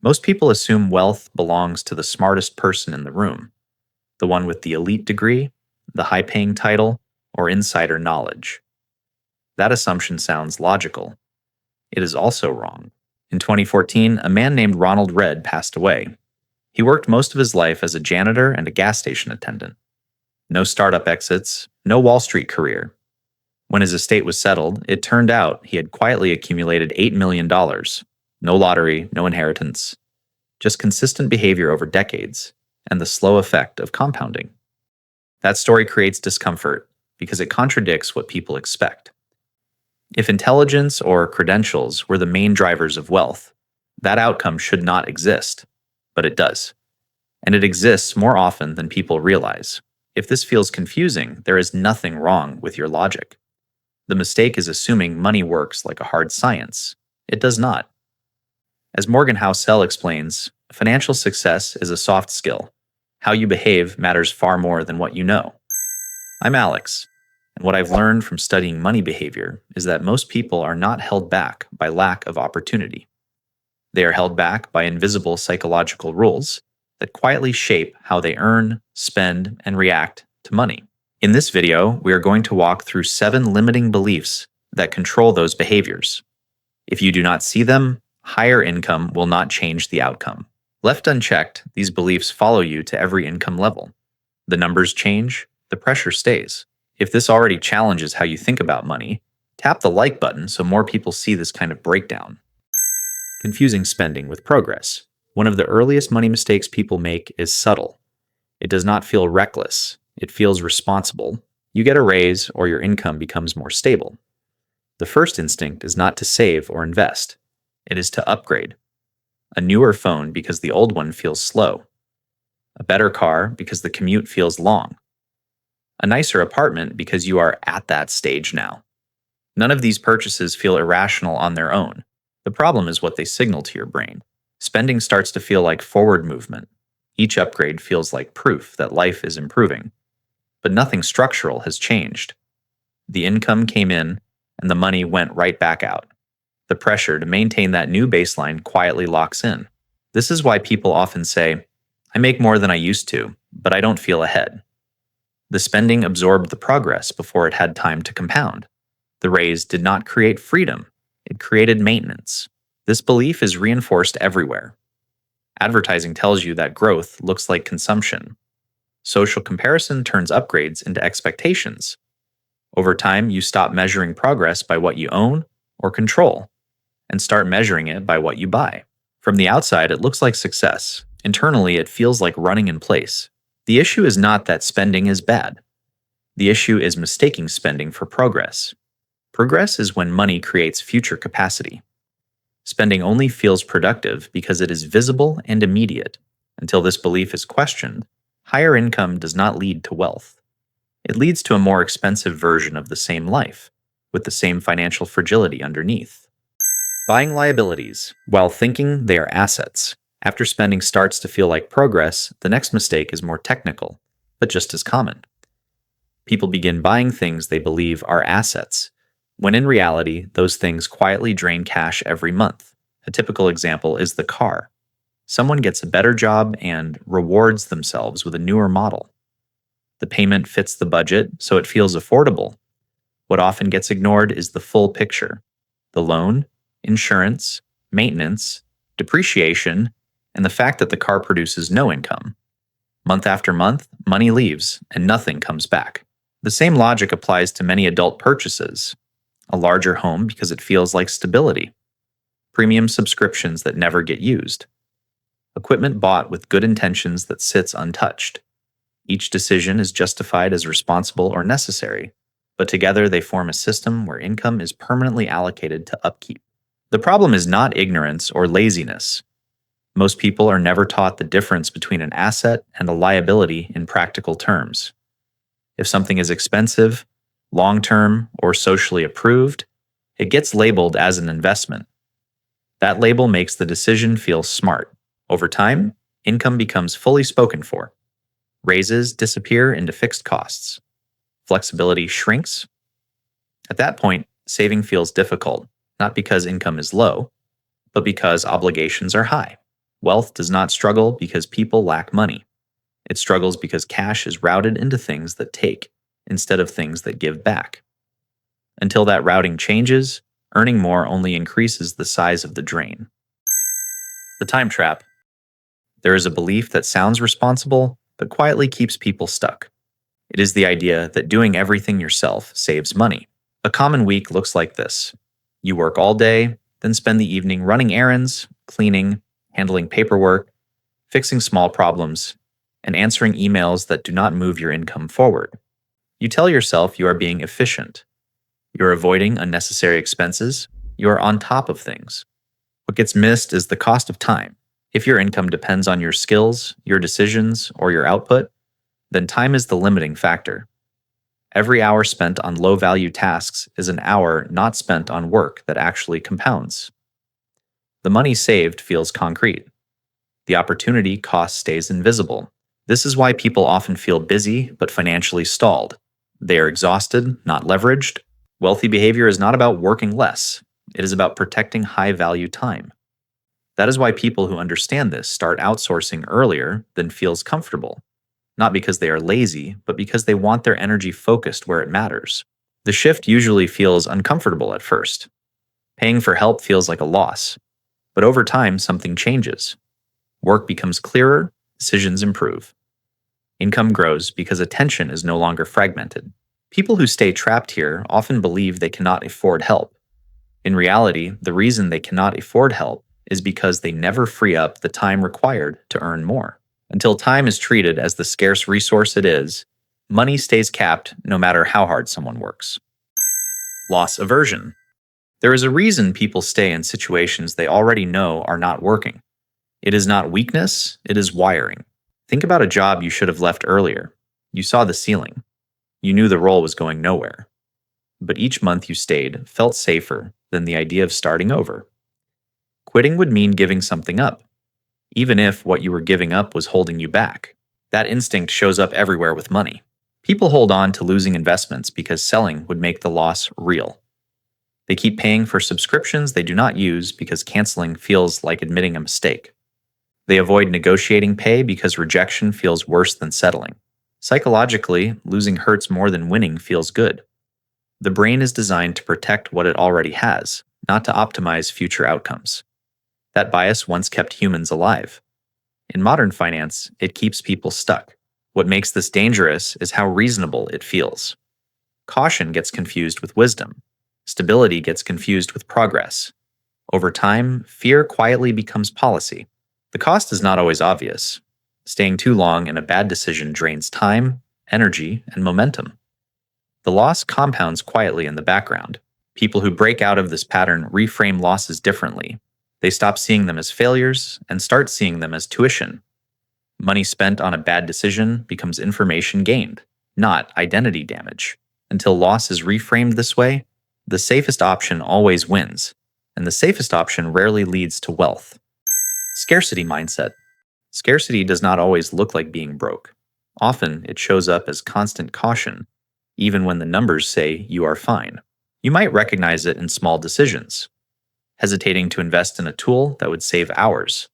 Most people assume wealth belongs to the smartest person in the room, the one with the elite degree, the high paying title, or insider knowledge. That assumption sounds logical. It is also wrong. In 2014, a man named Ronald Read passed away. He worked most of his life as a janitor and a gas station attendant. No startup exits, no Wall Street career. When his estate was settled, it turned out he had quietly accumulated $8 million. No lottery, no inheritance. Just consistent behavior over decades, and the slow effect of compounding. That story creates discomfort because it contradicts what people expect. If intelligence or credentials were the main drivers of wealth, that outcome should not exist, but it does. And it exists more often than people realize. If this feels confusing, there is nothing wrong with your logic. The mistake is assuming money works like a hard science. It does not. As Morgan Housel explains, financial success is a soft skill. How you behave matters far more than what you know. I'm Alex, and what I've learned from studying money behavior is that most people are not held back by lack of opportunity. They are held back by invisible psychological rules that quietly shape how they earn, spend, and react to money. In this video, we are going to walk through 7 limiting beliefs that control those behaviors. If you do not see them, higher income will not change the outcome. Left unchecked, these beliefs follow you to every income level. The numbers change, the pressure stays. If this already challenges how you think about money, tap the like button so more people see this kind of breakdown. Confusing spending with progress. One of the earliest money mistakes people make is subtle. It does not feel reckless. It feels responsible. You get a raise or your income becomes more stable. The first instinct is not to save or invest. It is to upgrade. A newer phone because the old one feels slow. A better car because the commute feels long. A nicer apartment because you are at that stage now. None of these purchases feel irrational on their own. The problem is what they signal to your brain. Spending starts to feel like forward movement. Each upgrade feels like proof that life is improving. But nothing structural has changed. The income came in, and the money went right back out. The pressure to maintain that new baseline quietly locks in. This is why people often say, I make more than I used to, but I don't feel ahead. The spending absorbed the progress before it had time to compound. The raise did not create freedom, it created maintenance. This belief is reinforced everywhere. Advertising tells you that growth looks like consumption. Social comparison turns upgrades into expectations. Over time, you stop measuring progress by what you own or control, and start measuring it by what you buy. From the outside, it looks like success. Internally, it feels like running in place. The issue is not that spending is bad. The issue is mistaking spending for progress. Progress is when money creates future capacity. Spending only feels productive because it is visible and immediate. Until this belief is questioned, higher income does not lead to wealth. It leads to a more expensive version of the same life, with the same financial fragility underneath. Buying liabilities while thinking they are assets. After spending starts to feel like progress, the next mistake is more technical, but just as common. People begin buying things they believe are assets, when in reality, those things quietly drain cash every month. A typical example is the car. Someone gets a better job and rewards themselves with a newer model. The payment fits the budget, so it feels affordable. What often gets ignored is the full picture: the loan, insurance, maintenance, depreciation, and the fact that the car produces no income. Month after month, money leaves, and nothing comes back. The same logic applies to many adult purchases. A larger home because it feels like stability. Premium subscriptions that never get used. Equipment bought with good intentions that sits untouched. Each decision is justified as responsible or necessary, but together they form a system where income is permanently allocated to upkeep. The problem is not ignorance or laziness. Most people are never taught the difference between an asset and a liability in practical terms. If something is expensive, long-term, or socially approved, it gets labeled as an investment. That label makes the decision feel smart. Over time, income becomes fully spoken for. Raises disappear into fixed costs. Flexibility shrinks. At that point, saving feels difficult, not because income is low, but because obligations are high. Wealth does not struggle because people lack money. It struggles because cash is routed into things that take, instead of things that give back. Until that routing changes, earning more only increases the size of the drain. The time trap. There is a belief that sounds responsible, but quietly keeps people stuck. It is the idea that doing everything yourself saves money. A common week looks like this. You work all day, then spend the evening running errands, cleaning, handling paperwork, fixing small problems, and answering emails that do not move your income forward. You tell yourself you are being efficient. You're avoiding unnecessary expenses. You are on top of things. What gets missed is the cost of time. If your income depends on your skills, your decisions, or your output, then time is the limiting factor. Every hour spent on low-value tasks is an hour not spent on work that actually compounds. The money saved feels concrete. The opportunity cost stays invisible. This is why people often feel busy but financially stalled. They are exhausted, not leveraged. Wealthy behavior is not about working less. It is about protecting high-value time. That is why people who understand this start outsourcing earlier than feels comfortable. Not because they are lazy, but because they want their energy focused where it matters. The shift usually feels uncomfortable at first. Paying for help feels like a loss. But over time, something changes. Work becomes clearer, decisions improve. Income grows because attention is no longer fragmented. People who stay trapped here often believe they cannot afford help. In reality, the reason they cannot afford help is because they never free up the time required to earn more. Until time is treated as the scarce resource it is, money stays capped no matter how hard someone works. Loss aversion. There is a reason people stay in situations they already know are not working. It is not weakness, it is wiring. Think about a job you should have left earlier. You saw the ceiling. You knew the role was going nowhere. But each month you stayed felt safer than the idea of starting over. Quitting would mean giving something up, even if what you were giving up was holding you back. That instinct shows up everywhere with money. People hold on to losing investments because selling would make the loss real. They keep paying for subscriptions they do not use because canceling feels like admitting a mistake. They avoid negotiating pay because rejection feels worse than settling. Psychologically, losing hurts more than winning feels good. The brain is designed to protect what it already has, not to optimize future outcomes. That bias once kept humans alive. In modern finance, it keeps people stuck. What makes this dangerous is how reasonable it feels. Caution gets confused with wisdom. Stability gets confused with progress. Over time, fear quietly becomes policy. The cost is not always obvious. Staying too long in a bad decision drains time, energy, and momentum. The loss compounds quietly in the background. People who break out of this pattern reframe losses differently. They stop seeing them as failures and start seeing them as tuition. Money spent on a bad decision becomes information gained, not identity damage. Until loss is reframed this way, the safest option always wins, and the safest option rarely leads to wealth. Scarcity mindset. Scarcity does not always look like being broke. Often, it shows up as constant caution, even when the numbers say you are fine. You might recognize it in small decisions. Hesitating to invest in a tool that would save hours.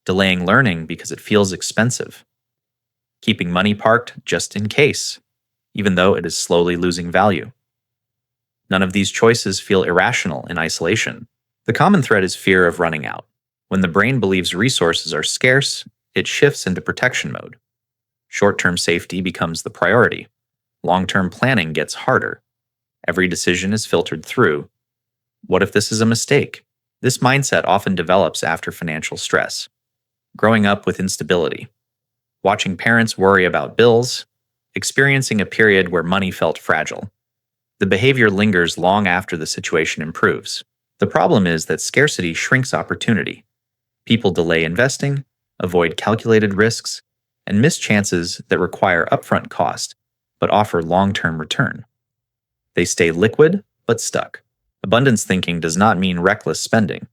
Delaying learning because it feels expensive. Keeping money parked just in case, even though it is slowly losing value. None of these choices feel irrational in isolation. The common thread is fear of running out. When the brain believes resources are scarce, it shifts into protection mode. Short-term safety becomes the priority. Long-term planning gets harder. Every decision is filtered through. What if this is a mistake? This mindset often develops after financial stress. Growing up with instability. Watching parents worry about bills. Experiencing a period where money felt fragile. The behavior lingers long after the situation improves. The problem is that scarcity shrinks opportunity. People delay investing, avoid calculated risks, and miss chances that require upfront cost, but offer long-term return. They stay liquid, but stuck. Abundance thinking does not mean reckless spending.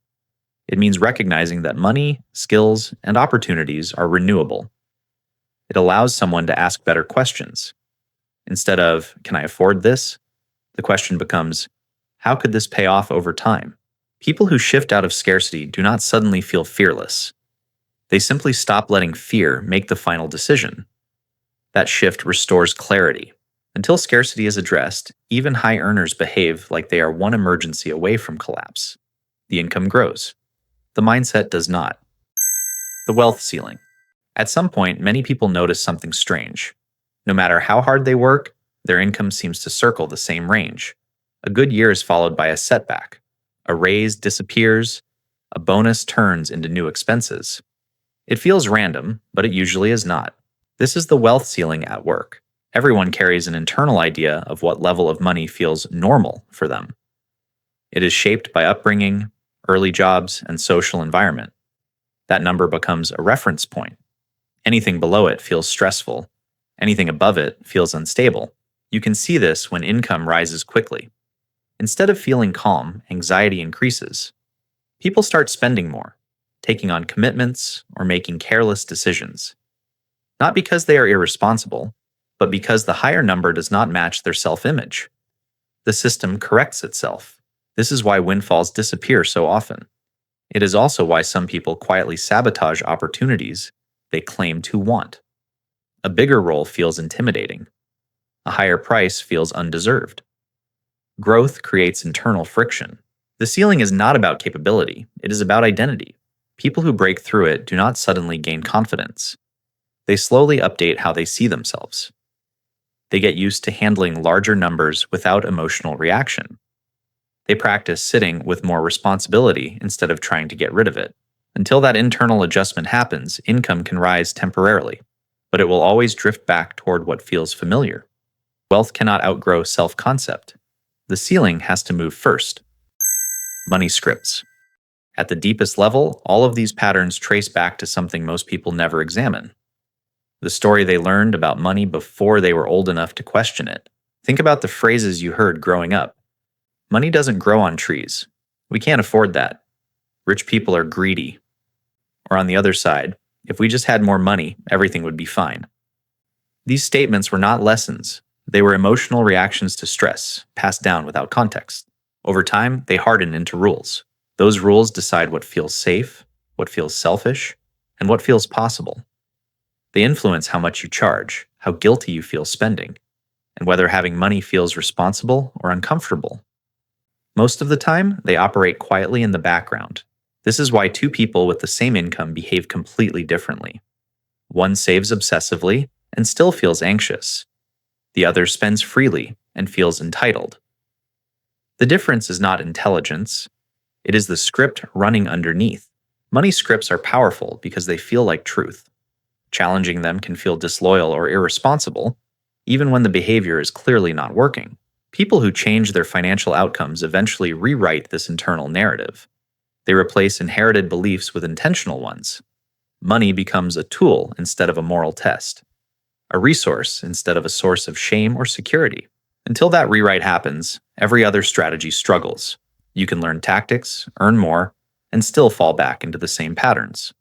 It means recognizing that money, skills, and opportunities are renewable. It allows someone to ask better questions. Instead of, can I afford this? The question becomes, how could this pay off over time? People who shift out of scarcity do not suddenly feel fearless. They simply stop letting fear make the final decision. That shift restores clarity. Until scarcity is addressed, even high earners behave like they are one emergency away from collapse. The income grows. The mindset does not. The wealth ceiling. At some point, many people notice something strange. No matter how hard they work, their income seems to circle the same range. A good year is followed by a setback. A raise disappears. A bonus turns into new expenses. It feels random, but it usually is not. This is the wealth ceiling at work. Everyone carries an internal idea of what level of money feels normal for them. It is shaped by upbringing, early jobs, and social environment. That number becomes a reference point. Anything below it feels stressful. Anything above it feels unstable. You can see this when income rises quickly. Instead of feeling calm, anxiety increases. People start spending more, taking on commitments, or making careless decisions. Not because they are irresponsible, but because the higher number does not match their self-image. The system corrects itself. This is why windfalls disappear so often. It is also why some people quietly sabotage opportunities they claim to want. A bigger role feels intimidating. A higher price feels undeserved. Growth creates internal friction. The ceiling is not about capability, it is about identity. People who break through it do not suddenly gain confidence. They slowly update how they see themselves. They get used to handling larger numbers without emotional reaction. They practice sitting with more responsibility instead of trying to get rid of it. Until that internal adjustment happens, income can rise temporarily, but it will always drift back toward what feels familiar. Wealth cannot outgrow self-concept. The ceiling has to move first. Money scripts. At the deepest level, all of these patterns trace back to something most people never examine. The story they learned about money before they were old enough to question it. Think about the phrases you heard growing up. Money doesn't grow on trees. We can't afford that. Rich people are greedy. Or on the other side, if we just had more money, everything would be fine. These statements were not lessons. They were emotional reactions to stress, passed down without context. Over time, they harden into rules. Those rules decide what feels safe, what feels selfish, and what feels possible. They influence how much you charge, how guilty you feel spending, and whether having money feels responsible or uncomfortable. Most of the time, they operate quietly in the background. This is why two people with the same income behave completely differently. One saves obsessively and still feels anxious. The other spends freely and feels entitled. The difference is not intelligence. It is the script running underneath. Money scripts are powerful because they feel like truth. Challenging them can feel disloyal or irresponsible, even when the behavior is clearly not working. People who change their financial outcomes eventually rewrite this internal narrative. They replace inherited beliefs with intentional ones. Money becomes a tool instead of a moral test, a resource instead of a source of shame or security. Until that rewrite happens, every other strategy struggles. You can learn tactics, earn more, and still fall back into the same patterns.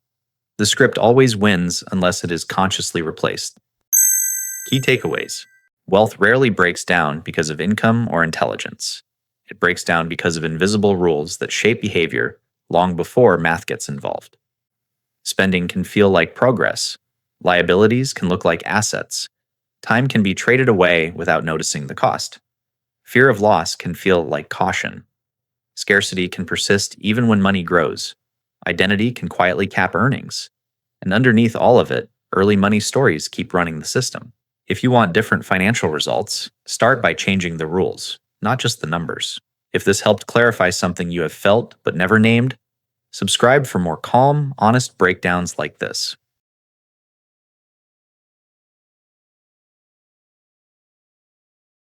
The script always wins unless it is consciously replaced. Key takeaways. Wealth rarely breaks down because of income or intelligence. It breaks down because of invisible rules that shape behavior long before math gets involved. Spending can feel like progress. Liabilities can look like assets. Time can be traded away without noticing the cost. Fear of loss can feel like caution. Scarcity can persist even when money grows. Identity can quietly cap earnings. And underneath all of it, early money stories keep running the system. If you want different financial results, start by changing the rules, not just the numbers. If this helped clarify something you have felt but never named, subscribe for more calm, honest breakdowns like this.